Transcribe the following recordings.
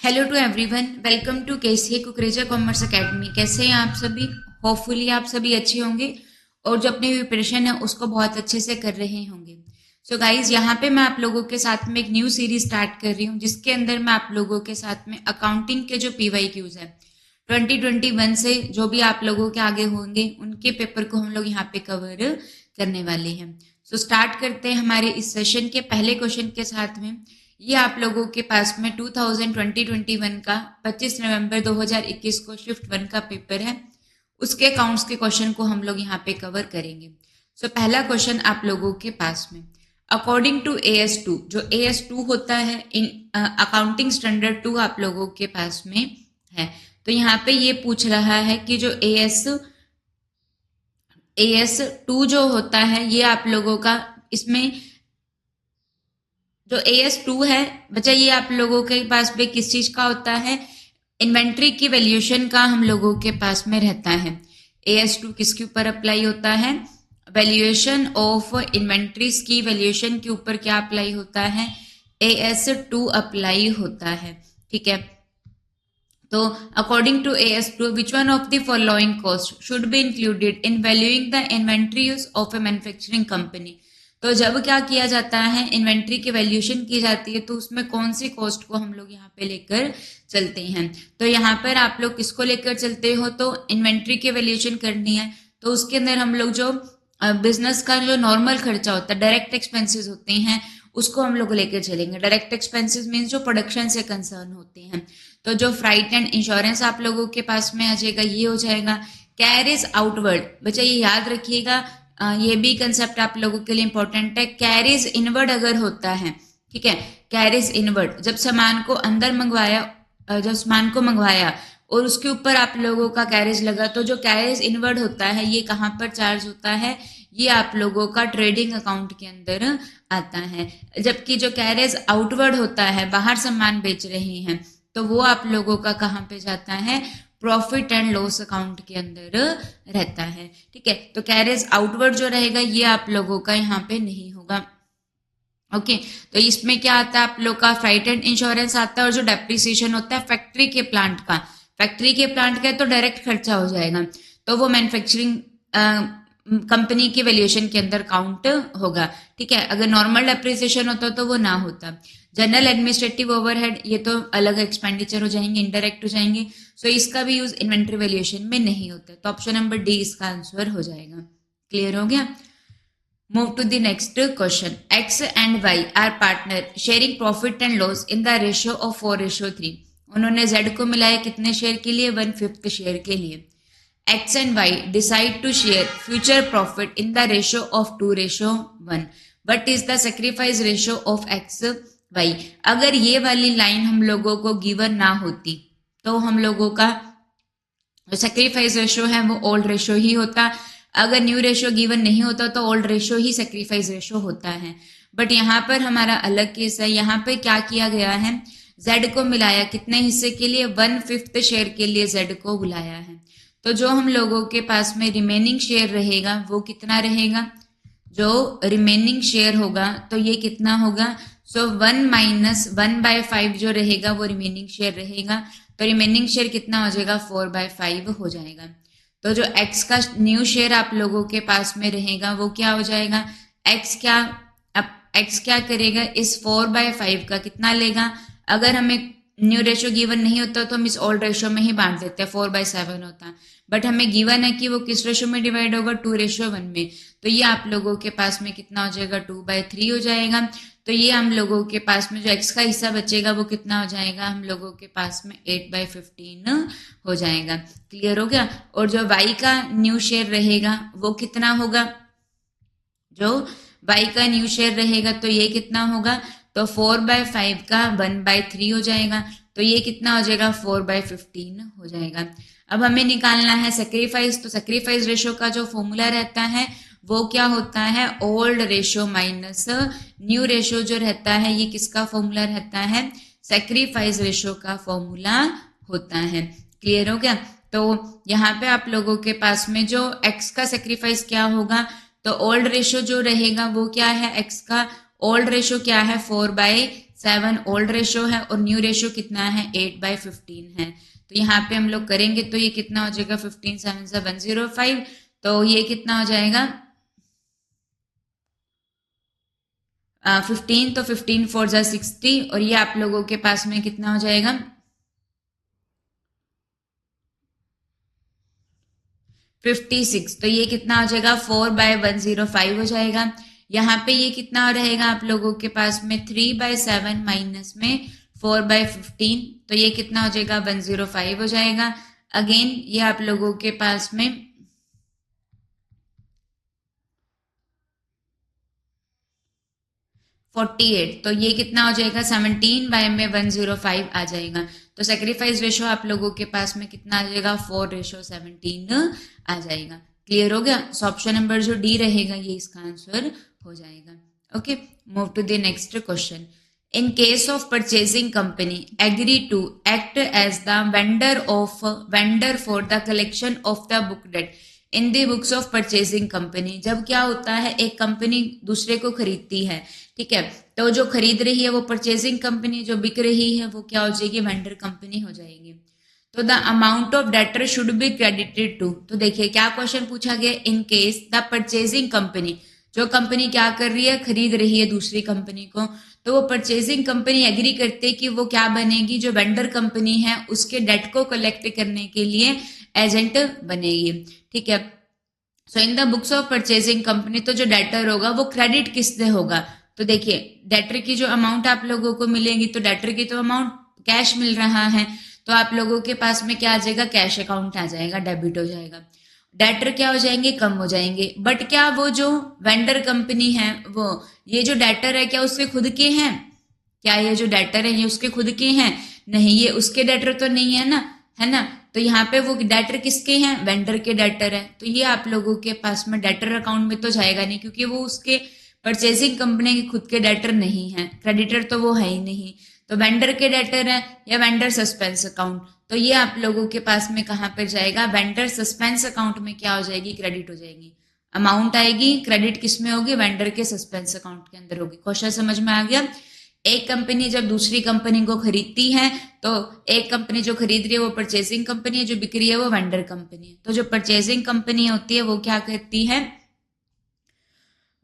Hello to everyone, welcome to KCA Kukreja commerce academy. कैसे हैं आप सभी? होपफुली आप सभी अच्छे होंगे और जो अपनी प्रिपरेशन है उसको बहुत अच्छे से कर रहे होंगे। सो गाइज, यहाँ पे मैं आप लोगों के साथ में एक न्यू सीरीज स्टार्ट कर रही हूँ जिसके अंदर मैं आप लोगों के साथ में अकाउंटिंग के जो PYQs है 2021 से जो भी आप लोगों के आगे होंगे उनके पेपर को हम लोग यहाँ पे कवर करने वाले हैं। सो स्टार्ट करते हैं हमारे इस सेशन के पहले क्वेश्चन के साथ में। ये आप लोगों के पास में 2021 का 25 नवंबर 2021 को शिफ्ट 1 का पेपर है, उसके अकाउंट्स के क्वेश्चन को हम लोग यहाँ पे कवर करेंगे। सो पहला क्वेश्चन आप लोगों के पास में, अकॉर्डिंग टू AS2, जो AS2 होता है इन अकाउंटिंग स्टैंडर्ड 2 आप लोगों के पास में है। तो यहाँ पे ये पूछ रहा है कि जो AS2 जो होता है ये आप लोगों का, इसमें जो AS2 है बच्चा, ये आप लोगों के पास में किस चीज का होता है? इन्वेंट्री की वैल्यूएशन का हम लोगों के पास में रहता है। AS2 किसके ऊपर अप्लाई होता है? वैल्यूएशन ऑफ इन्वेंट्रीज की वैल्यूएशन के ऊपर क्या अप्लाई होता है? AS2 अप्लाई होता है। ठीक है, तो according to AS2 which one of the following cost should be included in valuing the inventories of a manufacturing company. तो जब क्या किया जाता है, इन्वेंट्री की वैल्यूएशन की जाती है, तो उसमें कौन सी कॉस्ट को हम लोग यहाँ पे लेकर चलते हैं? तो यहाँ पर आप लोग किसको लेकर चलते हो? तो इन्वेंट्री की वैल्यूएशन करनी है, तो उसके अंदर हम लोग जो बिजनेस का जो नॉर्मल खर्चा होता है, डायरेक्ट एक्सपेंसेस होते हैं, उसको हम लोग लेकर चलेंगे। डायरेक्ट एक्सपेंसेस मीन्स जो प्रोडक्शन से कंसर्न होते हैं। तो जो फ्राइट एंड इंश्योरेंस आप लोगों के पास में आ जाएगा, ये हो जाएगा। कैरीज आउटवर्ड, बच्चा ये याद रखिएगा, ये भी कंसेप्ट आप लोगों के लिए इंपॉर्टेंट है। कैरीज इनवर्ड अगर होता है, ठीक है, कैरीज इनवर्ड, जब सामान को अंदर मंगवाया, जब सामान को मंगवाया और उसके ऊपर आप लोगों का कैरेज लगा, तो जो कैरेज इनवर्ड होता है ये कहाँ पर चार्ज होता है? ये आप लोगों का ट्रेडिंग अकाउंट के अंदर आता है। जबकि जो कैरेज आउटवर्ड होता है, बाहर सामान बेच रहे हैं, तो वो आप लोगों का कहाँ पे जाता है? प्रॉफिट एंड लॉस अकाउंट के अंदर रहता है। ठीक है, तो कैरेज आउटवर्ड जो रहेगा ये आप लोगों का यहाँ पे नहीं होगा। ओके, तो इसमें क्या आता है आप लोग का? फ्राइट एंड इंश्योरेंस आता है, और जो डेप्रिसिएशन होता है फैक्ट्री के प्लांट का, फैक्ट्री के प्लांट का तो डायरेक्ट खर्चा हो जाएगा, तो वो मैन्युफैक्चरिंग कंपनी के वैल्यूएशन के अंदर काउंट होगा। ठीक है, अगर नॉर्मल डेप्रिसिएशन होता तो वो ना होता। जनरल एडमिनिस्ट्रेटिव ओवरहेड, ये तो अलग एक्सपेंडिचर हो जाएंगे, इनडायरेक्ट हो जाएंगे, सो इसका भी यूज इन्वेंट्री वैल्यूएशन में नहीं होता। तो ऑप्शन नंबर डी इसका आंसर हो जाएगा। क्लियर हो गया? Move to the next question. X and Y are partner sharing profit and loss in the ratio of 4:3. उन्होंने Z को मिलाया कितने शेयर के लिए? 1/5 शेयर के लिए। X and Y decide to share future profit in the ratio of 2:1. What is the sacrifice ratio of X, Y? अगर ये वाली लाइन हम लोगों को गिवन ना होती तो हम लोगों का जो सेक्रीफाइस रेशियो है वो ओल्ड रेशियो ही होता। अगर न्यू रेशियो गिवन नहीं होता तो ओल्ड रेशियो ही सेक्रीफाइस रेशियो होता है। बट यहाँ पर हमारा अलग केस है। यहाँ पे क्या किया गया है? जेड को मिलाया कितने हिस्से के लिए? 1/5 शेयर के लिए जेड को बुलाया है। तो जो हम लोगों के पास में रिमेनिंग शेयर रहेगा वो कितना रहेगा? जो रिमेनिंग शेयर होगा तो ये कितना होगा? सो 1 माइनस 1/5 जो रहेगा वो रिमेनिंग शेयर रहेगा। तो रिमेनिंग शेयर कितना हो जाएगा? 4/5 हो जाएगा। तो जो x का न्यू शेयर आप लोगों के पास में रहेगा वो क्या हो जाएगा? x क्या करेगा? इस 4/5 का कितना लेगा? अगर हमें न्यू रेशियो गिवन नहीं होता तो हम इस ओल्ड रेशियो में ही बांट देते हैं, 4/7 होता। बट हमें गिवन है कि वो किस रेशियो में डिवाइड होगा? 2:1 में। तो ये आप लोगों के पास में कितना हो जाएगा? 2/3 हो जाएगा। तो ये हम लोगों के पास में जो x का हिस्सा बचेगा वो कितना हो जाएगा? हम लोगों के पास में 8/15 हो जाएगा। क्लियर हो गया? और जो y का न्यू शेयर रहेगा वो कितना होगा? जो y का न्यू शेयर रहेगा तो ये कितना होगा? तो 4/5 का 1/3 हो जाएगा। तो ये कितना हो जाएगा? 4/15 हो जाएगा। अब हमें निकालना है सेक्रीफाइस। तो सेक्रीफाइस रेशियो का जो फॉर्मूला रहता है वो क्या होता है? Old ratio minus new ratio जो रहता है, ये किसका फॉर्मूला रहता है? सेक्रीफाइस रेशियो का फॉर्मूला होता है। क्लियर हो गया? तो यहाँ पे आप लोगों के पास में जो x का सेक्रीफाइस क्या होगा? तो ओल्ड रेशियो जो रहेगा वो क्या है? x का ओल्ड रेशियो क्या है? 4/7 7 ओल्ड रेशो है और न्यू रेशो कितना है 8/15 है। तो यहाँ पे हम लोग करेंगे तो ये कितना हो जाएगा 15 7 से 105, तो ये कितना हो जाएगा 15, तो 15 4 जा 60 और ये आप लोगों के पास में कितना हो जाएगा 56, तो ये कितना हो जाएगा 4/105 हो जाएगा। यहाँ पे ये कितना रहेगा आप लोगों के पास में 3/7 माइनस में 4/15, तो ये कितना हो जाएगा 105 हो जाएगा। अगेन ये आप लोगों के पास में 48, तो ये कितना हो जाएगा 17/105 आ जाएगा। तो सेक्रीफाइस रेशो आप लोगों के पास में कितना आ जाएगा 4:17 आ जाएगा। क्लियर हो गया। सो ऑप्शन नंबर जो डी रहेगा ये इसका आंसर हो जाएगा। Okay, move to the next question. In case of purchasing company agree to act as the vendor for the collection of the book debt in the books of purchasing company, जब क्या होता है एक company दूसरे को खरीदती है, ठीक है, तो जो खरीद रही है वो परचेजिंग कंपनी, जो बिक रही है वो क्या हो जाएगी वेंडर कंपनी हो जाएगी। तो the amount of debtor should be credited to, तो देखिए क्या क्वेश्चन पूछा गया, in case the purchasing company, जो कंपनी क्या कर रही है खरीद रही है दूसरी कंपनी को, तो वो परचेजिंग कंपनी एग्री करते कि वो क्या बनेगी जो वेंडर कंपनी है उसके डेट को कलेक्ट करने के लिए एजेंट बनेगी, ठीक है। So in the books of purchasing company, तो जो डेटर होगा वो क्रेडिट किससे होगा, तो देखिए डेटर की जो अमाउंट आप लोगों को मिलेगी, तो डेटर की तो अमाउंट कैश मिल रहा है, तो आप लोगों के पास में क्या आ जाएगा कैश अकाउंट आ जाएगा, डेबिट हो जाएगा। डेटर क्या हो जाएंगे कम हो जाएंगे, बट क्या वो जो वेंडर कंपनी है वो ये जो डेटर है क्या उसके खुद के हैं, क्या ये जो डेटर है ये उसके खुद के हैं, नहीं ये उसके डेटर तो नहीं है ना, है ना, तो यहाँ पे वो डेटर किसके हैं वेंडर के डेटर है, तो ये आप लोगों के पास में डेटर अकाउंट में तो जाएगा नहीं क्योंकि वो उसके परचेजिंग कंपनी के खुद के डेटर नहीं है, क्रेडिटर तो वो है ही नहीं, तो वेंडर के डेटर है या वेंडर सस्पेंस अकाउंट, तो ये आप लोगों के पास में कहाँ पर जाएगा वेंडर सस्पेंस अकाउंट में क्या हो जाएगी क्रेडिट हो जाएगी, अमाउंट आएगी, क्रेडिट किस में होगी वेंडर के सस्पेंस अकाउंट के अंदर होगी। क्वेश्चन समझ में आ गया। एक कंपनी जब दूसरी कंपनी को खरीदती है तो एक कंपनी जो खरीद रही है वो परचेजिंग कंपनी है, जो बिक रही है वो वेंडर कंपनी है, तो जो परचेजिंग कंपनी होती है वो क्या करती है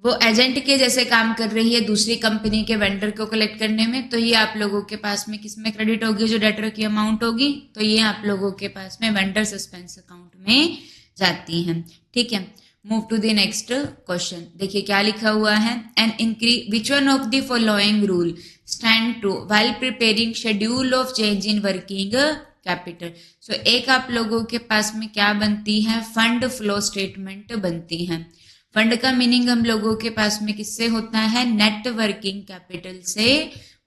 वो एजेंट के जैसे काम कर रही है दूसरी कंपनी के वेंडर को कलेक्ट करने में, तो ये आप लोगों के पास में किस में क्रेडिट होगी जो डेटर की अमाउंट होगी, तो ये आप लोगों के पास में वेंडर सस्पेंस अकाउंट में जाती है, ठीक है। Move to the next question, देखिए क्या लिखा हुआ है, an increase which one of the following rule stand true while preparing schedule of change in working capital. So एक आप लोगों के पास में क्या बनती है फंड फ्लो स्टेटमेंट बनती है। फंड का मीनिंग हम लोगों के पास में किससे होता है नेट वर्किंग कैपिटल से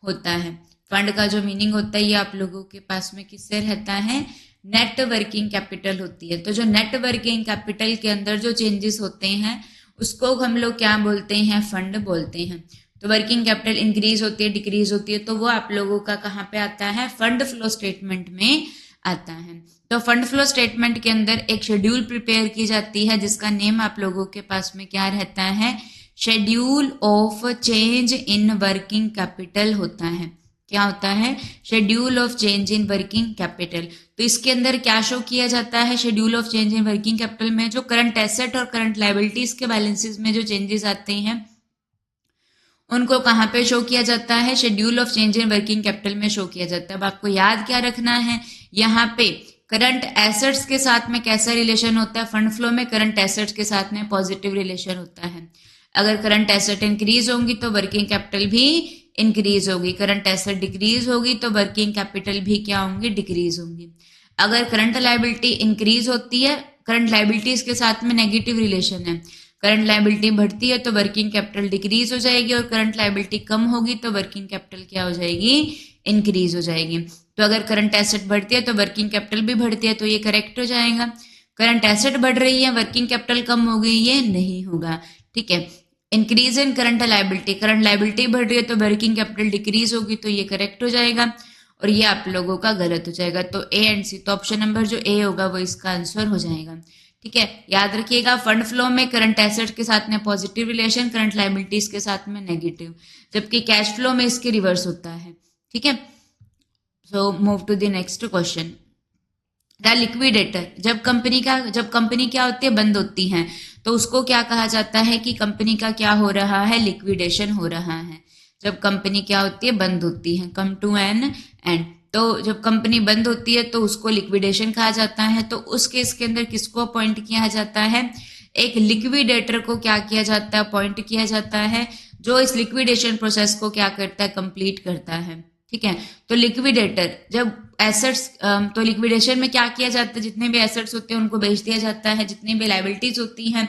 होता है। फंड का जो मीनिंग होता है ये आप लोगों के पास में किससे रहता है नेट वर्किंग कैपिटल होती है। तो जो नेट वर्किंग कैपिटल के अंदर जो चेंजेस होते हैं उसको हम लोग क्या बोलते हैं फंड बोलते हैं। तो वर्किंग कैपिटल इंक्रीज होती है डिक्रीज होती है तो वो आप लोगों का कहाँ पे आता है फंड फ्लो स्टेटमेंट में आता है। तो फंड फ्लो स्टेटमेंट के अंदर एक शेड्यूल प्रिपेयर की जाती है जिसका नेम आप लोगों के पास में क्या रहता है schedule of change in working capital होता है। क्या होता है schedule of change in working capital. तो इसके अंदर क्या शो किया जाता है schedule of change in working capital में जो करंट एसेट और करंट लायबिलिटीज के बैलेंसेस में जो चेंजेस आते हैं उनको कहाँ पे शो किया जाता है schedule of change in working capital में शो किया जाता है। अब आपको याद क्या रखना है यहाँ पे करंट एसेट्स के साथ में कैसा रिलेशन होता है फंड फ्लो में करंट एसेट्स के साथ में पॉजिटिव रिलेशन होता है। अगर करंट एसेट इंक्रीज होंगी तो वर्किंग कैपिटल भी इंक्रीज होगी, करंट एसेट डिक्रीज होगी तो वर्किंग कैपिटल भी क्या होंगी डिक्रीज होंगी। अगर करंट लायबिलिटी इंक्रीज होती है करंट लायबिलिटीज के साथ में नेगेटिव रिलेशन है, करंट लायबिलिटी बढ़ती है तो वर्किंग कैपिटल डिक्रीज हो जाएगी और करंट लायबिलिटी कम होगी तो वर्किंग कैपिटल क्या हो जाएगी इंक्रीज हो जाएगी। तो अगर करंट एसेट बढ़ती है तो वर्किंग कैपिटल भी बढ़ती है तो ये करेक्ट हो जाएगा। करंट एसेट बढ़ रही है वर्किंग कैपिटल कम हो गई ये नहीं होगा, ठीक है। इंक्रीज इन करंट लायबिलिटी बढ़ रही है तो वर्किंग कैपिटल डिक्रीज होगी तो ये करेक्ट हो जाएगा और ये आप लोगों का गलत हो जाएगा। तो ए एंड सी तो ऑप्शन नंबर जो ए होगा वो इसका आंसर हो जाएगा, ठीक है, याद रखिएगा फंड फ्लो में करंट एसेट के साथ में पॉजिटिव रिलेशन, करंट लायबिलिटीज के साथ में नेगेटिव, जबकि कैश फ्लो में इसके रिवर्स होता है। ठीक है, so move to the next question. The liquidator, जब कंपनी क्या होती है, बंद होती है, तो उसको क्या कहा जाता है कि कंपनी का क्या हो रहा है, लिक्विडेशन हो रहा है। जब कंपनी क्या होती है, बंद होती है, कम टू एन एंड, तो जब कंपनी बंद होती है तो उसको लिक्विडेशन कहा जाता है। तो उस केस के अंदर किसको अपॉइंट किया जाता है, एक लिक्विडेटर को क्या किया जाता है, अपॉइंट किया जाता है, जो इस लिक्विडेशन प्रोसेस को क्या करता है, कंप्लीट करता है। ठीक है, तो लिक्विडेटर जब एसेट्स, तो लिक्विडेशन में क्या किया जाता है, जितने भी एसेट्स होते हैं उनको बेच दिया जाता है, जितनी भी लायबिलिटीज होती हैं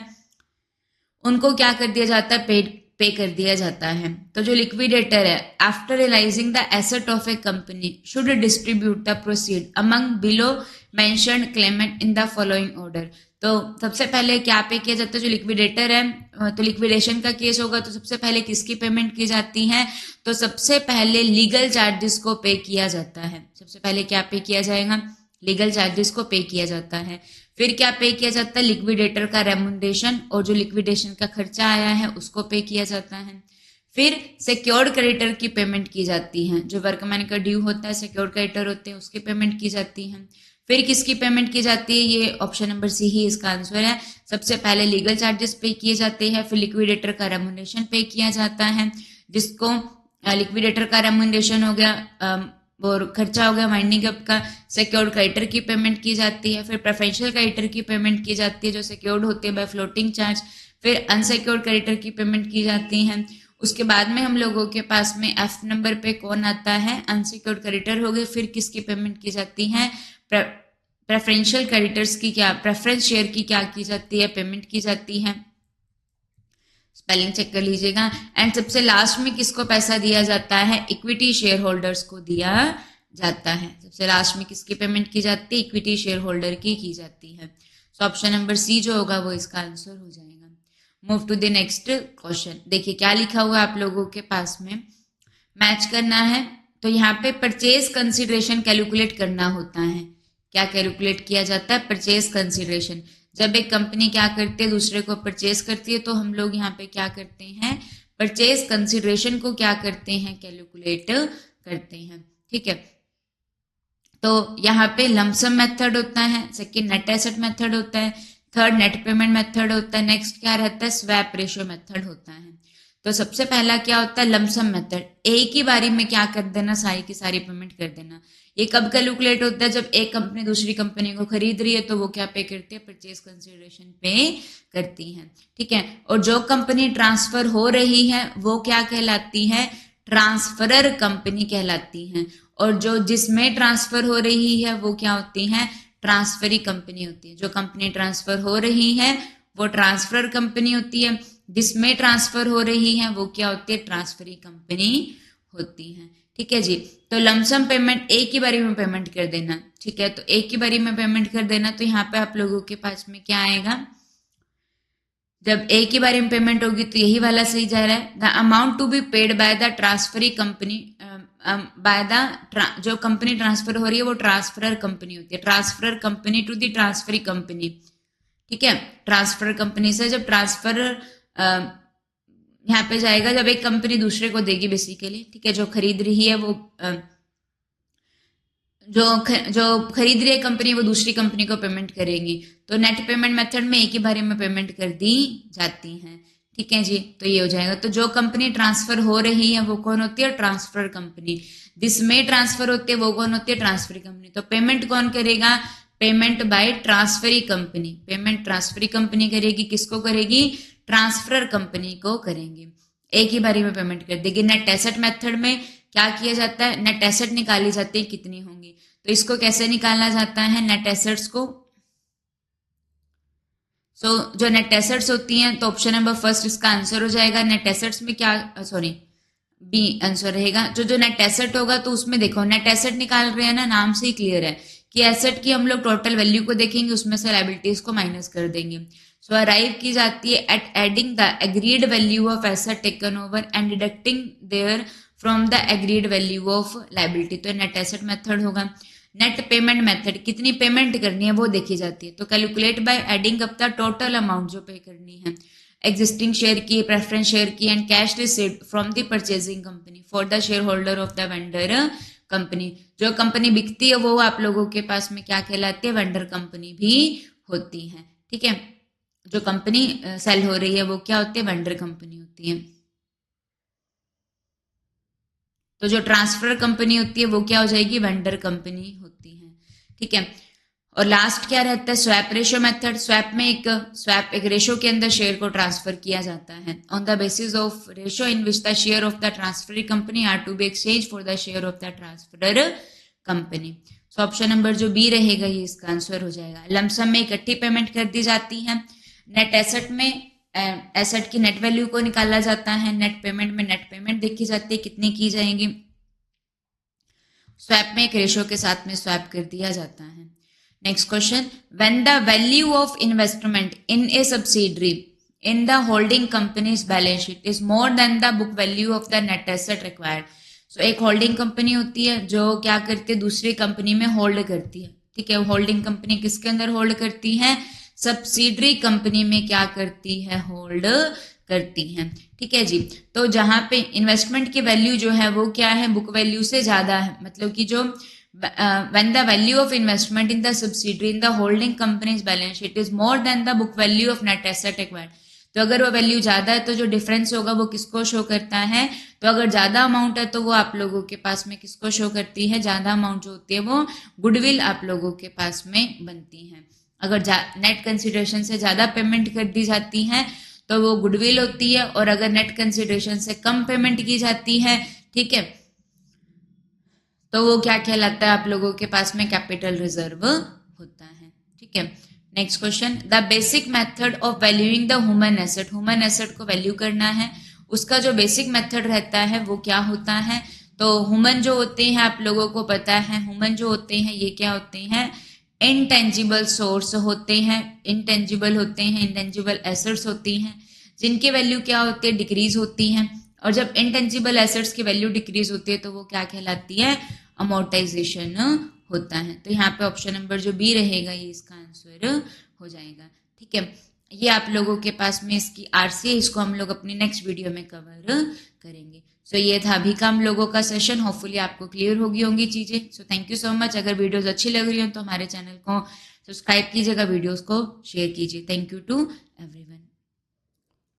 उनको क्या कर दिया जाता है, पे कर दिया जाता है। तो जो लिक्विडेटर है, after realising the asset of a company should distribute the proceed among below mentioned claimant in the following order. तो सबसे पहले क्या पे किया जाता है, जो लिक्विडेटर है, तो लिक्विडेशन का केस होगा तो सबसे पहले किसकी पेमेंट की जाती है, तो सबसे पहले लीगल चार्जेस को पे किया जाता है। सबसे पहले क्या पे किया जाएगा, लीगल चार्जेस को पे किया जाता है। फिर क्या पे किया जाता है, लिक्विडेटर का रेमुनरेशन, और जो लिक्विडेशन का खर्चा आया है उसको पे किया जाता है। फिर सिक्योर्ड क्रेडिटर की पेमेंट की जाती है, जो वर्कमैन का ड्यू होता है, सिक्योर्ड क्रेडिटर होते हैं, उसकी पेमेंट की जाती है। फिर किसकी पेमेंट की जाती है, ये ऑप्शन नंबर सी ही इसका आंसर है। सबसे पहले लीगल चार्जेस पे किए जाते हैं, फिर लिक्विडेटर का रेमुनरेशन पे किया जाता है, जिसको लिक्विडेटर का रेमुनरेशन हो गया और खर्चा हो गया वाइंडिंग अप का, सिक्योर्ड क्रेडिटर की पेमेंट की जाती है, फिर प्रेफरेंशियल क्रेडिटर की पेमेंट की जाती है जो सिक्योर्ड होते हैं बाय फ्लोटिंग चार्ज, फिर अनसिक्योर्ड क्रेडिटर की पेमेंट की जाती है। उसके बाद में हम लोगों के पास में एफ नंबर पे कौन आता है, अनसिक्योर्ड क्रेडिटर हो गए। फिर किसकी पेमेंट की जाती है, प्रेफरेंशियल क्रेडिटर्स की, क्या प्रेफरेंस शेयर की क्या की जाती है, पेमेंट की जाती है। स्पेलिंग चेक कर लीजिएगा। एंड सबसे लास्ट में किसको पैसा दिया जाता है, इक्विटी शेयर होल्डर्स को दिया जाता है। सबसे लास्ट में किसकी पेमेंट की जाती है, इक्विटी शेयर होल्डर की जाती है। सो ऑप्शन नंबर सी जो होगा वो इसका आंसर हो जाएगा। Move to the next question. देखिए क्या लिखा हुआ है आप लोगों के पास में, मैच करना है। तो यहाँ पे परचेज कंसिडरेशन कैलकुलेट करना होता है। क्या कैलकुलेट किया जाता है, परचेज कंसिडरेशन। जब एक कंपनी क्या करती है, दूसरे को परचेज करती है, तो हम लोग यहाँ पे क्या करते हैं, परचेज कंसिडरेशन को क्या करते हैं, कैलकुलेट करते हैं। ठीक है, तो यहाँ पे लमसम मेथड होता है, सेकंड नेट एसेट मेथड होता है, थर्ड नेट पेमेंट मेथड होता है, नेक्स्ट क्या रहता है, स्वैप रेशियो मेथड होता है। तो सबसे पहला क्या होता है, लमसम मेथड, एक ही बारी में क्या कर देना, सारी की सारी पेमेंट कर देना। ये कब कैलकुलेट होता है, जब एक कंपनी दूसरी कंपनी को खरीद रही है तो वो क्या पे करती है, परचेज कंसिडरेशन पे करती है। ठीक है, और जो कंपनी ट्रांसफर हो रही है वो क्या कहलाती है, ट्रांसफरर कंपनी कहलाती है, और जो जिसमें ट्रांसफर हो रही है वो क्या होती है, ट्रांसफरी कंपनी होती है। जो कंपनी ट्रांसफर हो रही है वो ट्रांसफर कंपनी होती है, जिसमें ट्रांसफर हो रही है वो क्या होती है, ट्रांसफरी कंपनी होती है। ठीक है जी, तो लमसम पेमेंट एक ही बारी में पेमेंट कर देना। ठीक है, तो एक ही बारी में पेमेंट कर देना, तो यहाँ पे आप लोगों के पास में क्या आएगा, जब एक ही बारी में पेमेंट होगी तो यही वाला सही जा रहा है। The amount to be paid by the transferee company, by the जो कंपनी ट्रांसफर हो रही है वो ट्रांसफरर कंपनी होती है, transferor company to the transferee company. ठीक है, ट्रांसफर कंपनी से जब ट्रांसफर यहाँ पे जाएगा, जब एक कंपनी दूसरे को देगी बेसिकली। ठीक है, जो खरीद रही है वो जो खरीद रही है कंपनी वो दूसरी कंपनी को पेमेंट करेगी, तो नेट पेमेंट मेथड में एक ही बारी में पेमेंट कर दी जाती है। ठीक है जी, तो ये हो जाएगा। तो जो कंपनी ट्रांसफर हो रही है वो कौन होती है, ट्रांसफर कंपनी, जिसमें ट्रांसफर होती है वो कौन होती है, ट्रांसफरी कंपनी। तो पेमेंट कौन करेगा, payment by transferee company, payment transferee company करेगी, किसको करेगी, ट्रांसफर कंपनी को करेंगे, एक ही बारी में पेमेंट कर देगी। नेट एसेट मेथड में क्या किया जाता है, नेट एसेट निकाली जाती है कितनी होंगी, तो इसको कैसे निकाला जाता है, नेट एसेट्स को। जो नेट एसेट्स होती हैं, तो ऑप्शन नंबर फर्स्ट इसका आंसर हो जाएगा। नेट एसेट्स में क्या, सॉरी बी आंसर रहेगा। जो नेट एसेट होगा तो उसमें देखो नेट एसेट निकाल रहे हैं ना, नाम से ही क्लियर है कि एसेट की हम लोग टोटल वैल्यू को देखेंगे, उसमें से लायबिलिटीज को माइनस कर देंगे। सो अराइव की जाती है at adding the agreed value of asset taken over and deducting there from the agreed value of liability, तो नेट एसेट मेथड होगा। नेट पेमेंट मेथड, कितनी पेमेंट करनी है वो देखी जाती है। तो calculate by adding up the total amount जो पे करनी है, एग्जिस्टिंग शेयर की, प्रेफरेंस शेयर की and cash received from the purchasing company for the shareholder of the vendor company. जो कंपनी बिकती है वो आप लोगों के पास में क्या कहलाती है, वेंडर कंपनी भी होती है। ठीक है, जो कंपनी सेल हो रही है वो क्या होती है, वेंडर कंपनी होती है। तो जो ट्रांसफर कंपनी होती है वो क्या हो जाएगी, वेंडर कंपनी होती है। ठीक है, और लास्ट क्या रहता है, स्वैप रेशो मेथड। स्वैप एक रेशो के अंदर शेयर को ट्रांसफर किया जाता है on the basis of ratio in which the share of the transferee company are to be exchange for the share of the transferor company. So option number जो B रहेगा ये इसका आंसर हो जाएगा। लमसम में इकट्ठी पेमेंट कर दी जाती है। नेट एसेट में एसेट की नेट वैल्यू को निकाला जाता है। नेट पेमेंट में नेट पेमेंट देखी जाती है कितनी की जाएंगी। स्वैप में एक रेशो के साथ में स्वैप कर दिया जाता है। Next question, when the value of investment in a subsidiary in the holding companies balance sheet is more than the book value of the net asset required. So एक होल्डिंग कंपनी होती है जो क्या करती है, दूसरी कंपनी में hold करती है। ठीक है, होल्डिंग कंपनी किसके अंदर होल्ड करती है, सब्सिडरी कंपनी में क्या करती है, होल्ड करती हैं। ठीक है जी, तो जहां पे इन्वेस्टमेंट की वैल्यू जो है वो क्या है, बुक वैल्यू से ज्यादा है। मतलब कि जो when the value of investment in the subsidiary in the holding company's balance sheet is more than the book value of net asset acquired, तो अगर वो वैल्यू ज्यादा है तो जो डिफरेंस होगा वो किसको शो करता है, तो अगर ज्यादा अमाउंट है तो वो आप लोगों के पास में किसको शो करती है, ज्यादा अमाउंट जो होती है वो गुडविल आप लोगों के पास में बनती है। अगर नेट कंसिडरेशन से ज्यादा पेमेंट कर दी जाती है तो वो गुडविल होती है, और अगर नेट कंसिडरेशन से कम पेमेंट की जाती है, ठीक है, तो वो क्या कहलाता है, आप लोगों के पास में कैपिटल रिजर्व होता है। ठीक है, next question, the basic method of valuing the human asset. Human asset को वैल्यू करना है, उसका जो बेसिक मेथड रहता है वो क्या होता है। तो ह्यूमन जो होते हैं आप लोगों को पता है, ह्यूमन जो होते हैं ये क्या होते हैं, इनटेंजिबल सोर्स होते हैं, इनटेंजिबल होते हैं, इनटेंजिबल एसेट्स होती हैं जिनकी वैल्यू क्या होती है, डिक्रीज होती है। और जब इनटेंजिबल एसेट्स की वैल्यू डिक्रीज होती है तो वो क्या कहलाती है, अमोर्टाइजेशन होता है। तो यहाँ पे ऑप्शन नंबर जो बी रहेगा ये इसका आंसर हो जाएगा। ठीक है, ये आप लोगों के पास में इसकी आरसी है, इसको हम लोग अपनी नेक्स्ट वीडियो में कवर करेंगे। सो ये था अभी का हम लोगों का सेशन, होपफुली आपको क्लियर होगी होंगी चीजें। So thank you so much. अगर वीडियोस अच्छी लग रही हो तो हमारे चैनल को सब्सक्राइब कीजिएगा, वीडियोस को शेयर कीजिए। Thank you to everyone.